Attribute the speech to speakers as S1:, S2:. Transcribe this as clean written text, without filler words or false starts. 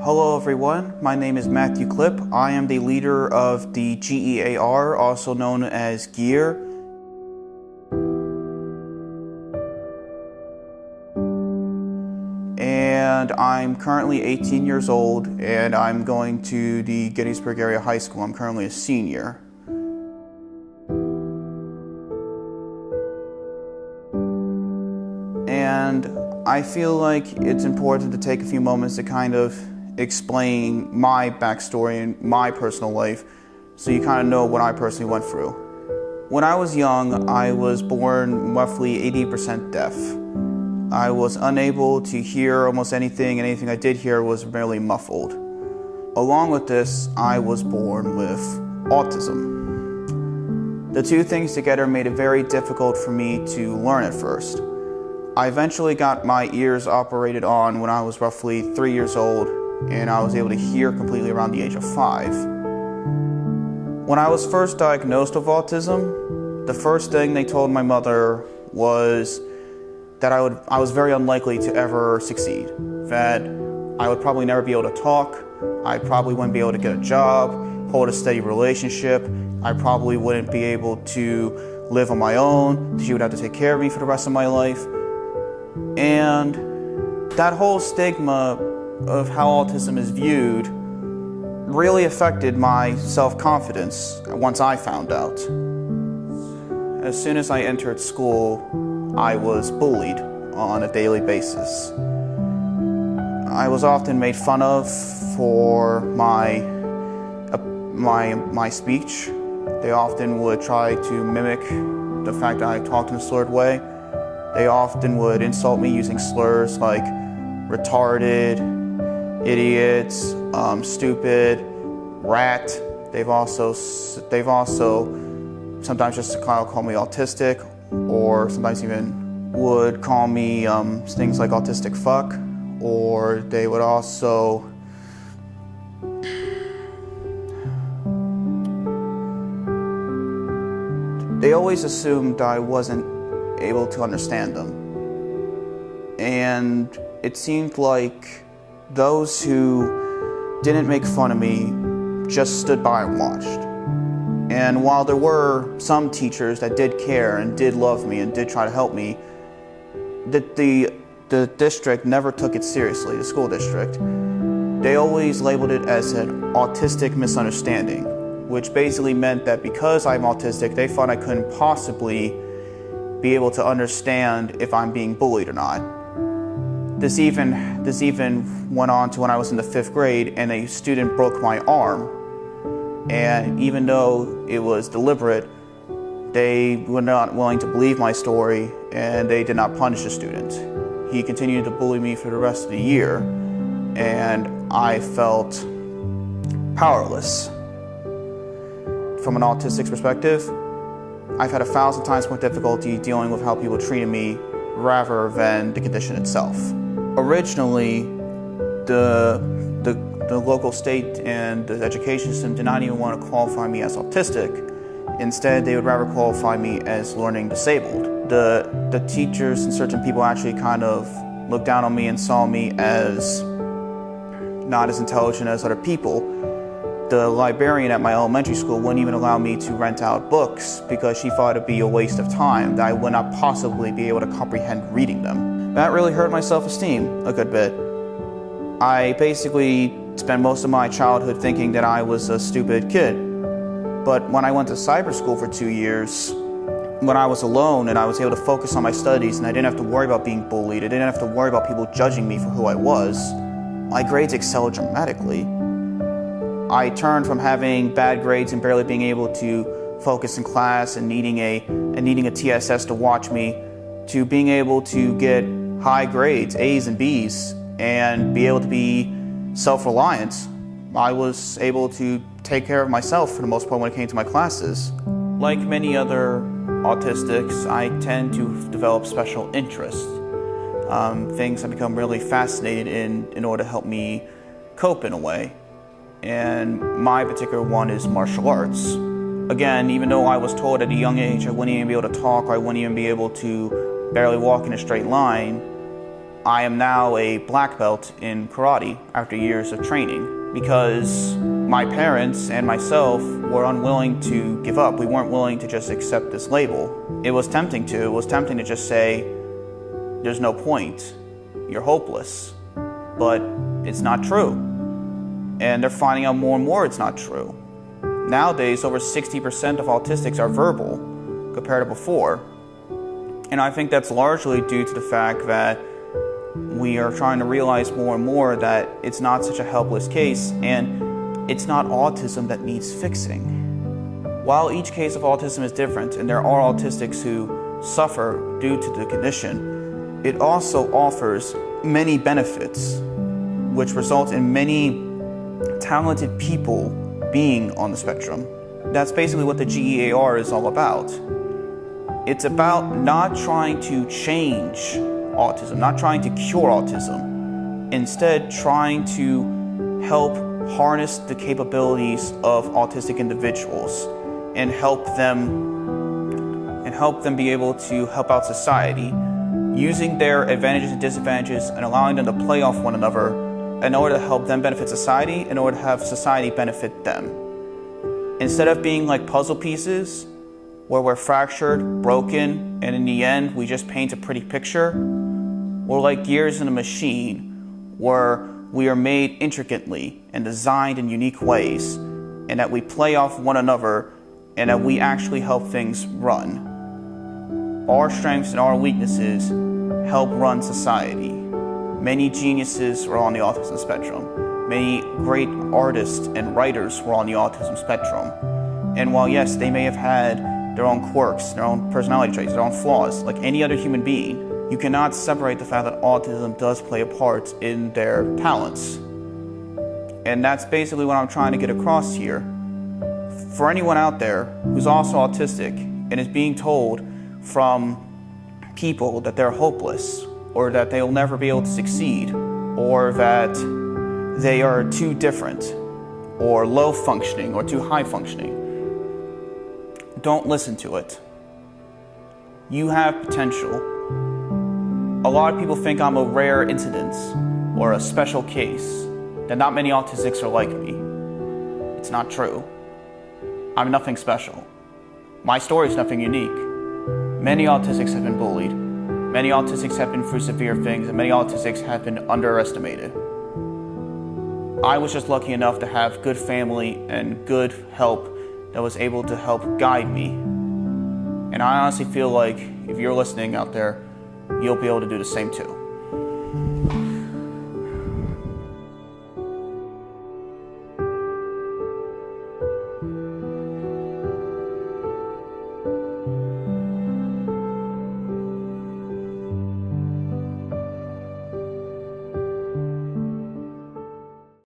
S1: Hello everyone, my name is Matthew Klipp. I am the leader of the G.E.A.R, also known as G.E.A.R. And I'm currently 18 years old and I'm going to the Gettysburg area high school. I'm currently a senior. And I feel like it's important to take a few moments to kind of explain my backstory and my personal life so you kind of know what I personally went through. When I was young, I was born roughly 80% deaf. I was unable to hear almost anything, and anything I did hear was barely muffled. Along with this, I was born with autism. The two things together made it very difficult for me to learn at first. I eventually got my ears operated on when I was roughly 3 years old, and I was able to hear completely around the age of 5. When I was first diagnosed with autism, the first thing they told my mother was that I was very unlikely to ever succeed, that I would probably never be able to talk, I probably wouldn't be able to get a job, hold a steady relationship, I probably wouldn't be able to live on my own, she would have to take care of me for the rest of my life. And that whole stigma of how autism is viewed really affected my self-confidence once I found out. As soon as I entered school, I was bullied on a daily basis. I was often made fun of for my speech. They often would try to mimic the fact that I talked in a slurred way. They often would insult me using slurs like retarded, idiots, stupid, rat. They've also sometimes just call me autistic, or sometimes even would call me things like autistic fuck, or they would also they always assumed I wasn't able to understand them. And it seemed like those who didn't make fun of me just stood by and watched. And while there were some teachers that did care and did love me and did try to help me, the district never took it seriously, the school district. They always labeled it as an autistic misunderstanding, which basically meant that because I'm autistic, they thought I couldn't possibly be able to understand if I'm being bullied or not. This even went on to when I was in the 5th grade and a student broke my arm. And even though it was deliberate, they were not willing to believe my story and they did not punish the student. He continued to bully me for the rest of the year, and I felt powerless. From an autistic's perspective, I've had 1,000 times more difficulty dealing with how people treated me rather than the condition itself. Originally, the local state and the education system did not even want to qualify me as autistic. Instead, they would rather qualify me as learning disabled. The teachers and certain people actually kind of looked down on me and saw me as not as intelligent as other people. The librarian at my elementary school wouldn't even allow me to rent out books because she thought it'd be a waste of time, that I would not possibly be able to comprehend reading them. That really hurt my self-esteem a good bit. I basically spent most of my childhood thinking that I was a stupid kid. But when I went to cyber school for 2 years, when I was alone and I was able to focus on my studies and I didn't have to worry about being bullied, I didn't have to worry about people judging me for who I was, my grades excelled dramatically. I turned from having bad grades and barely being able to focus in class and needing a TSS to watch me, to being able to get high grades, A's and B's, and be able to be self-reliant. I was able to take care of myself for the most part when it came to my classes. Like many other autistics, I tend to develop special interests. Things I've become really fascinated in order to help me cope in a way. And my particular one is martial arts. Again, even though I was told at a young age I wouldn't even be able to talk, or I wouldn't even be able to barely walk in a straight line, I am now a black belt in karate after years of training because my parents and myself were unwilling to give up. We weren't willing to just accept this label. It was tempting to just say, there's no point, you're hopeless. But it's not true. And they're finding out more and more it's not true. Nowadays, over 60% of autistics are verbal compared to before. And I think that's largely due to the fact that we are trying to realize more and more that it's not such a helpless case, and it's not autism that needs fixing. While each case of autism is different, and there are autistics who suffer due to the condition, it also offers many benefits, which result in many talented people being on the spectrum. That's basically what the G.E.A.R is all about. It's about not trying to change autism, not trying to cure autism, instead trying to help harness the capabilities of autistic individuals and help them be able to help out society, using their advantages and disadvantages and allowing them to play off one another in order to help them benefit society, in order to have society benefit them. Instead of being like puzzle pieces where we're fractured, broken, and in the end we just paint a pretty picture, we're like gears in a machine where we are made intricately and designed in unique ways, and that we play off one another, and that we actually help things run. Our strengths and our weaknesses help run society. Many geniuses are on the autism spectrum. Many great artists and writers were on the autism spectrum. And while yes, they may have had their own quirks, their own personality traits, their own flaws, like any other human being, you cannot separate the fact that autism does play a part in their talents. And that's basically what I'm trying to get across here. For anyone out there who's also autistic and is being told from people that they're hopeless, or that they'll never be able to succeed, or that they are too different, or low functioning, or too high functioning, don't listen to it. You have potential. A lot of people think I'm a rare incident or a special case, that not many autistics are like me. It's not true. I'm nothing special. My story is nothing unique. Many autistics have been bullied. Many autistics have been through severe things, and many autistics have been underestimated. I was just lucky enough to have good family and good help that was able to help guide me. And I honestly feel like if you're listening out there, you'll be able to do the same too.